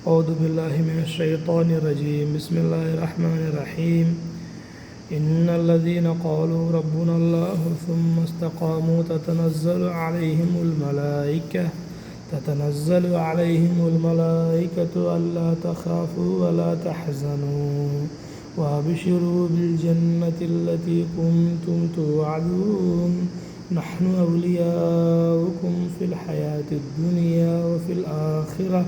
أعوذ بالله من الشيطان الرجيم بسم الله الرحمن الرحيم إن الذين قالوا ربنا الله ثم استقاموا تتنزل عليهم الملائكة ألا تخافوا ولا تحزنوا وأبشروا بالجنة التي كنتم توعدون نحن أولياؤكم في الحياة الدنيا وفي الآخرة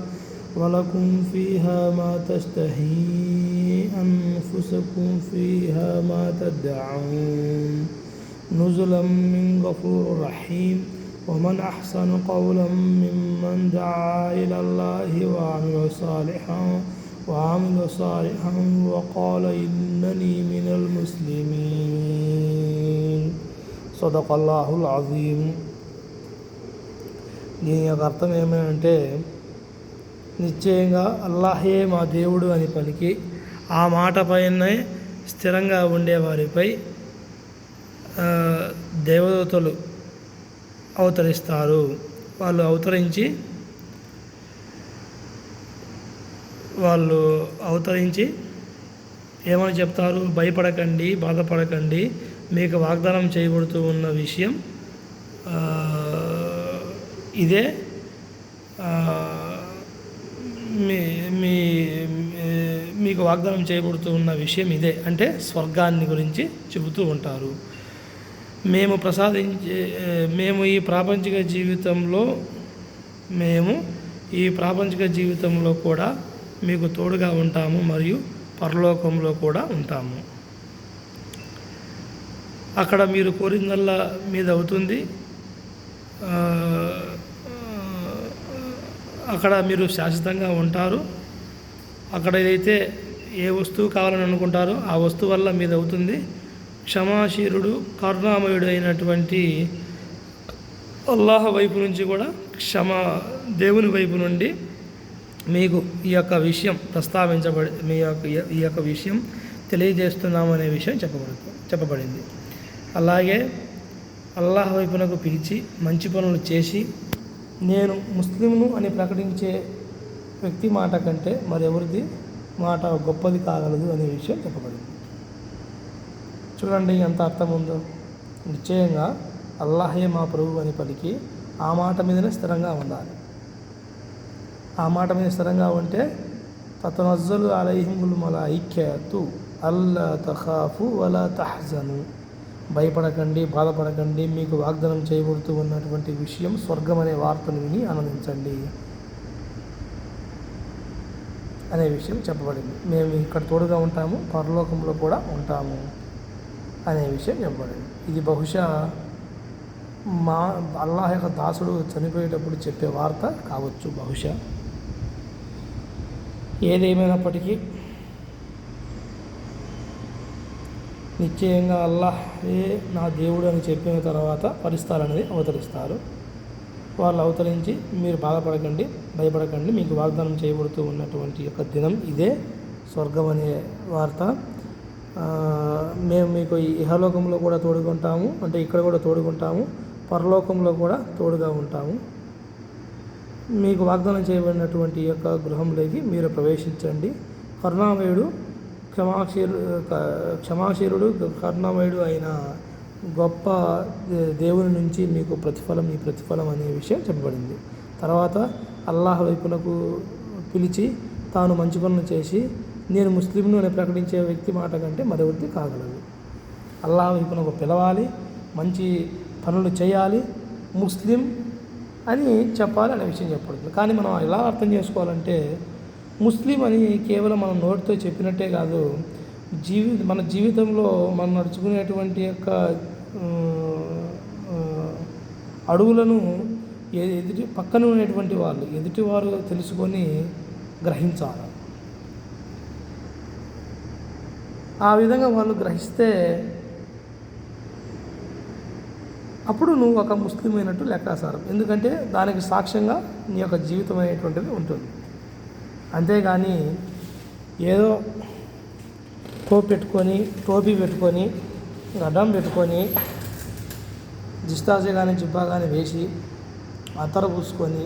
ولكم فيها ما تشتهي أنفسكم فيها ما تدعون نزلا من غفور رحيم ومن أحسن قولا ممن دعا إلى الله وعمل صالحا وقال إنني من المسلمين صدق الله العظيم. దీని యొక్క అర్థం ఏమంటే నిశ్చయంగా అల్లాహే మా దేవుడు అని పలికి ఆ మాట పైనే స్థిరంగా ఉండేవారిపై దేవదూతలు అవతరిస్తారు. వాళ్ళు అవతరించి ఏమని చెప్తారు? భయపడకండి, బాధపడకండి, మీకు వాగ్దానం చేయబడుతూ ఉన్న విషయం ఇదే, మీకు వాగ్దానం చేయబడుతూ ఉన్న విషయం ఇదే అంటే స్వర్గాన్ని గురించి చెబుతూ ఉంటారు. మేము ఈ ప్రాపంచిక జీవితంలో కూడా మీకు తోడుగా ఉంటాము మరియు పరలోకంలో కూడా ఉంటాము. అక్కడ మీరు కోరిందల్లా మీద అవుతుంది. అక్కడ మీరు శాశ్వతంగా ఉంటారు. అక్కడ ఏదైతే ఏ వస్తువు కావాలని అనుకుంటారో ఆ వస్తువు వల్ల మీద అవుతుంది. క్షమాశీలుడు కరుణామయుడు అయినటువంటి అల్లాహ్ వైపు నుంచి కూడా దేవుని వైపు నుండి మీకు ఈ యొక్క విషయం ఈ యొక్క విషయం తెలియజేస్తున్నామనే విషయం చెప్పబడింది. అలాగే అల్లాహ్ వైపునకు పిలిచి మంచి పనులు చేసి నేను ముస్లింను అని ప్రకటించే వ్యక్తి మాట కంటే మరెవరిది మాట గొప్పది కాగలదు అనే విషయం చెప్పబడింది. చూడండి ఎంత అర్థం ఉందో. నిశ్చయంగా అల్లాహే మా ప్రభువు అని పలికి ఆ మాట మీదనే స్థిరంగా ఉండాలి. ఆ మాట మీద స్థిరంగా ఉంటే తతనజ్జలు అలైహిముల్ మలాయికతు అల్లా తఖాఫు వలా తహజను, భయపడకండి, బాధపడకండి, మీకు వాగ్దానం చేయబడుతూ ఉన్నటువంటి విషయం స్వర్గం అనే వార్తను విని ఆనందించండి అనే విషయం చెప్పబడింది. మేము ఇక్కడ తోడుగా ఉంటాము, పరలోకంలో కూడా ఉంటాము అనే విషయం చెప్పబడింది. ఇది బహుశా అల్లాహ్ యొక్క దాసుడు చనిపోయేటప్పుడు చెప్పే వార్త కావచ్చు బహుశా. ఏదేమైనప్పటికీ నిశ్చయంగా అల్లాహే నా దేవుడు అని చెప్పిన తర్వాత పరిస్థాలనేది అవతరిస్తారు. వాళ్ళు అవతరించి మీరు బాధపడకండి, భయపడకండి, మీకు వాగ్దానం చేయబడుతూ ఉన్నటువంటి యొక్క దినం ఇదే స్వర్గం అనే వార్త. మేము మీకు ఇహలోకంలో కూడా తోడుకుంటాము, అంటే ఇక్కడ కూడా తోడుకుంటాము, పరలోకంలో కూడా తోడుగా ఉంటాము. మీకు వాగ్దానం చేయబడినటువంటి యొక్క గృహంలోకి మీరు ప్రవేశించండి. కరుణామయుడు క్షమాశీలుడు కరుణామయుడు అయిన గొప్ప దేవుని నుంచి మీకు ఈ ప్రతిఫలం అనే విషయం చెప్పబడింది. తర్వాత అల్లాహ్ వైపునకు పిలిచి తాను మంచి పనులు చేసి నేను ముస్లింను అని ప్రకటించే వ్యక్తి మాట కంటే మరెవరిది కాగలదు. అల్లాహ్ వైపునకు పిలవాలి, మంచి పనులు చేయాలి, ముస్లిం అని చెప్పాలి అనే విషయం చెప్పబడుతుంది. కానీ మనం ఎలా అర్థం చేసుకోవాలంటే ముస్లిం అని కేవలం మనం నోటితో చెప్పినట్టే కాదు, మన జీవితంలో మనం నడుచుకునేటువంటి యొక్క అడుగులను పక్కన ఉన్నటువంటి ఎదుటివారు తెలుసుకొని గ్రహించాలి. ఆ విధంగా వాళ్ళు గ్రహిస్తే అప్పుడు నువ్వు ఒక ముస్లిం అయినట్టు లెక్కాసారం. ఎందుకంటే దానికి సాక్ష్యంగా నీ యొక్క జీవితం అనేటువంటిది ఉంటుంది. అంతేగాని ఏదో టోపీ పెట్టుకొని గడ్డం పెట్టుకొని జిస్తాజే కానీ జిబ్బా కానీ వేసి అత్తర పూసుకొని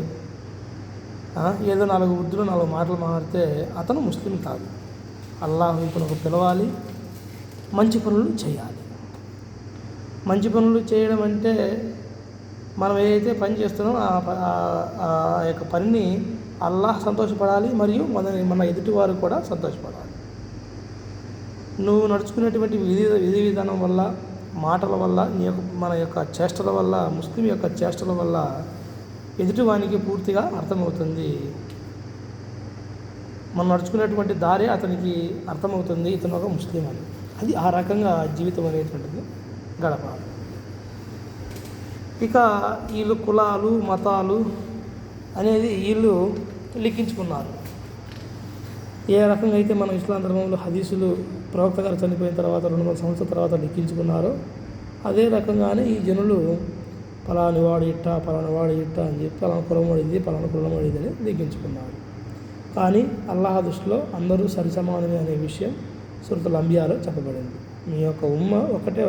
ఏదో 4 ఉర్దూలో 4 మాటలు మాట్లాడితే అతను ముస్లిం కాదు. అల్లాహ్ వైపునకు పిలవాలి, మంచి పనులు చేయాలి. మంచి పనులు చేయడం అంటే మనం ఏదైతే పని చేస్తున్నామో ఆ యొక్క పనిని అల్లాహ్ సంతోషపడాలి, మరియు మన ఎదుటివారు కూడా సంతోషపడాలి. నువ్వు నడుచుకునేటువంటి విధి విధానం వల్ల, మాటల వల్ల, మన యొక్క చేష్టల వల్ల, ముస్లిం యొక్క చేష్టల వల్ల ఎదుటివానికి పూర్తిగా అర్థమవుతుంది. మనం నడుచుకునేటువంటి దారే అతనికి అర్థమవుతుంది, ఇతను ఒక ముస్లిం అని. అది ఆ రకంగా జీవితం అనేటువంటిది గడపాలి. ఇక వీళ్ళు కులాలు, మతాలు అనేది వీళ్ళు లిఖించుకున్నారు. ఏ రకంగా అయితే మనం ఇస్లాం ధర్మంలో హదీసులు ప్రవక్త గారు చనిపోయిన తర్వాత 200 సంవత్సరాల తర్వాత లిఖించుకున్నారో, అదే రకంగానే ఈ జనులు పలాని వాడు ఇట్ట అని చెప్పి పలానా కులం వాడిది, పలానా కులం వాడిది అని లిఖించుకున్నారు. కానీ అల్లాహ్ దృష్టిలో అందరూ సరిసమానమే అనే విషయం సూరతుల్ అంబియాలో చెప్పబడింది. మీ యొక్క ఉమ్మ ఒకటే.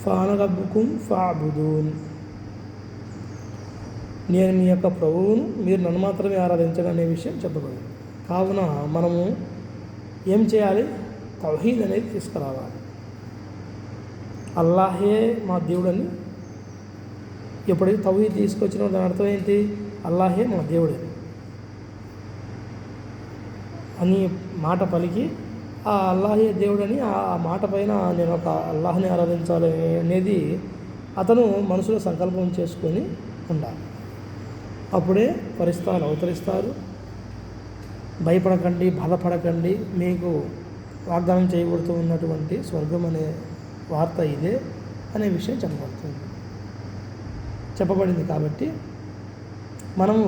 ఫాన రబ్బుకుం ఫాబుదూన్, నేను మీ యొక్క ప్రభువును, మీరు నన్ను మాత్రమే ఆరాధించడం అనే విషయం చెప్పబడింది. కావున మనము ఏం చేయాలి? తౌహీద్ అనేది తీసుకురావాలి. అల్లాహే మా దేవుడని ఎప్పుడైతే తౌహీద్ తీసుకొచ్చినా దాని అర్థం ఏంటి? అల్లాహే మా దేవుడని అని మాట పలికి, ఆ అల్లాహే దేవుడని ఆ మాట పైన నేను ఒక అల్లాహ్ని ఆరాధించాలి అనేది అతను మనసులో సంకల్పం చేసుకొని ఉండాలి. అప్పుడే ఫరిస్తాలు అవతరిస్తారు. భయపడకండి, బాధపడకండి, మీకు వాగ్దానం చేయబడుతూ ఉన్నటువంటి స్వర్గం అనే వార్త ఇదే అనే విషయం చెప్పబడింది. కాబట్టి మనము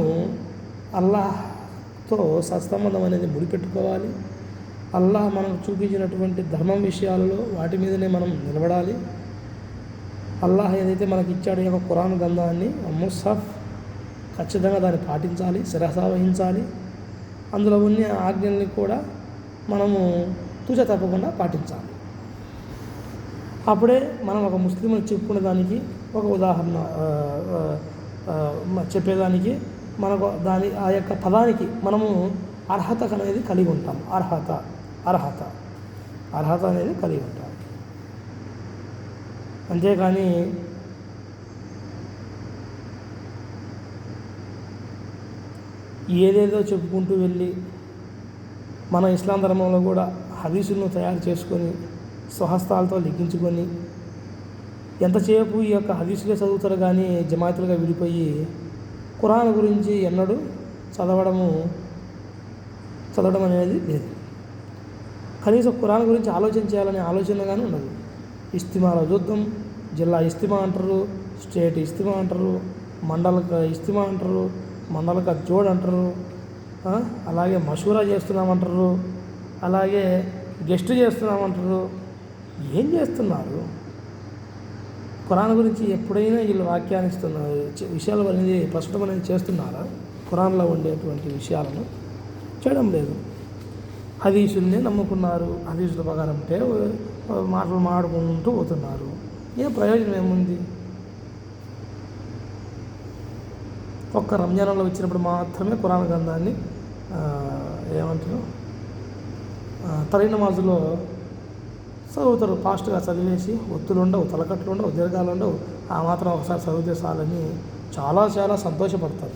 అల్లాహ్తో సత్సంబంధం అనేది ముడిపెట్టుకోవాలి. అల్లాహ్ మనకు చూపించినటువంటి ధర్మం విషయాలలో వాటి మీదనే మనం నిలబడాలి. అల్లాహ్ ఏదైతే మనకి ఇచ్చాడో ఈ యొక్క ఖురాన్ గ్రంథాన్ని, ముస్హఫ్, ఖచ్చితంగా దాన్ని పాటించాలి, శిరస వహించాలి. అందులో ఉన్న ఆజ్ఞల్ని కూడా మనము తూచ తప్పకుండా పాటించాలి. అప్పుడే మనం ఒక ముస్లింని చెప్పుకునే దానికి ఒక ఉదాహరణ చెప్పేదానికి మనకు ఆ యొక్క పదానికి మనము అర్హత అనేది కలిగి ఉంటాం. అర్హత అనేది కలిగి ఉంటాం. అంతేకాని ఏదేదో చెప్పుకుంటూ వెళ్ళి మన ఇస్లాం ధర్మంలో కూడా హదీసులను తయారు చేసుకొని స్వహస్తాలతో లిఖించుకొని ఎంతసేపు ఈ యొక్క హదీసులే చదువుతారు కానీ జమాతులుగా విడిపోయి ఖురాన్ గురించి ఎన్నడూ చదవడం అనేది లేదు. కనీసం ఖురాన్ గురించి ఆలోచన చేయాలనే ఆలోచన కానీ ఉండదు. ఇస్తిమాలో చూద్దాం, జిల్లా ఇస్తిమా అంటారు, స్టేట్ ఇస్తిమా అంటారు, మండల ఇస్తిమా అంటారు, మండలక జోడ్ అంటారు, అలాగే మషూరా చేస్తున్నామంటారు, అలాగే గెస్ట్ చేస్తున్నామంటారు. ఏం చేస్తున్నారు? ఖురాన్ గురించి ఎప్పుడైనా వీళ్ళు వ్యాఖ్యానిస్తున్నారు విషయాలు అనేది ప్రస్తుతం అనేది చేస్తున్నారా? ఖురాన్లో ఉండేటువంటి విషయాలను చేయడం లేదు. హదీసుల్ని నమ్ముకున్నారు, హదీసుల ప్రకారం అంటే మాటలు మాడుకుంటూ పోతున్నారు. ఏ ప్రయోజనం ఏముంది? ఒక్క రంజాన్లో వచ్చినప్పుడు మాత్రమే ఖురాన్ గ్రంథాన్ని ఏమంటారు తరీ నమాజులో చదువుతారు. ఫాస్ట్గా చదివేసి ఒత్తులు ఉండవు, తలకట్లు ఉండవు, దీర్ఘాలు ఉండవు, ఆ మాత్రం ఒకసారి చదివితే చాలని చాలా సంతోషపడతారు.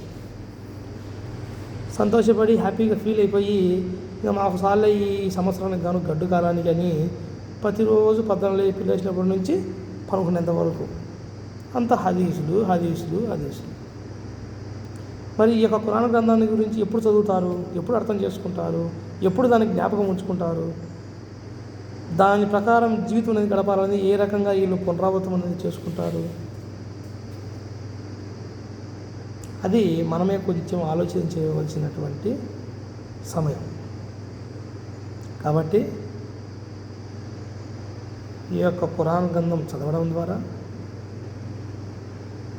సంతోషపడి హ్యాపీగా ఫీల్ అయిపోయి ఇక మాకు సార్లే ఈ సంవత్సరానికి గాను గడ్డు కాలానికి అని ప్రతిరోజు 14 పిల్లేసినప్పటి నుంచి 11 వరకు అంత హదీసులు. మరి ఈ యొక్క ఖురాన్ గ్రంథాన్ని గురించి ఎప్పుడు చదువుతారు? ఎప్పుడు అర్థం చేసుకుంటారు? ఎప్పుడు దానికి జ్ఞాపకం ఉంచుకుంటారు? దాని ప్రకారం జీవితం అనేది గడపాలని ఏ రకంగా వీళ్ళు పునరావృతం అనేది చేసుకుంటారు? అది మనమే కొంచెం ఆలోచన చేయవలసినటువంటి సమయం. కాబట్టి ఈ యొక్క ఖురాన్ గ్రంథం చదవడం ద్వారా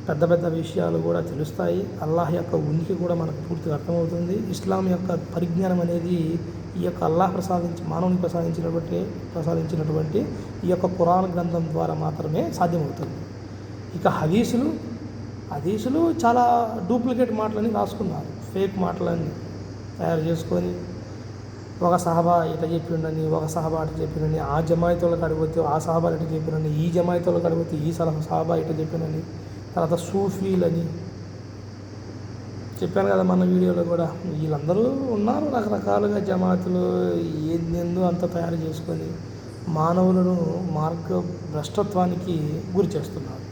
పెద్ద విషయాలు కూడా తెలుస్తాయి. అల్లాహ్ యొక్క ఉనికి కూడా మనకు పూర్తిగా అర్థమవుతుంది. ఇస్లాం యొక్క పరిజ్ఞానం అనేది ఈ యొక్క అల్లాహ్ మానవుని ప్రసాదించినటువంటి ఈ యొక్క ఖురాన్ గ్రంథం ద్వారా మాత్రమే సాధ్యమవుతుంది. ఇక హదీసులు హదీసులు చాలా డూప్లికేట్ మాటలని రాసుకున్నారు, ఫేక్ మాటలని తయారు చేసుకొని ఒక సహబా ఇట చెప్పిండని, ఒక సహబా అట చెప్పిండని, ఆ జమాయితోళ్ళకి అడిగిపోతే ఆ సహబాలు ఇట చెప్పినని, ఈ జమాయితోళ్ళకి అడిగిపోతే ఈ సహబా ఇట చెప్పినని, తర్వాత సూఫీలని చెప్పాను కదా మన వీడియోలో కూడా. వీళ్ళందరూ ఉన్నారు రకరకాలుగా జమాతులు ఏందో అంత తయారు చేసుకొని మానవులను మార్గ భ్రష్టత్వానికి గురి చేస్తున్నారు.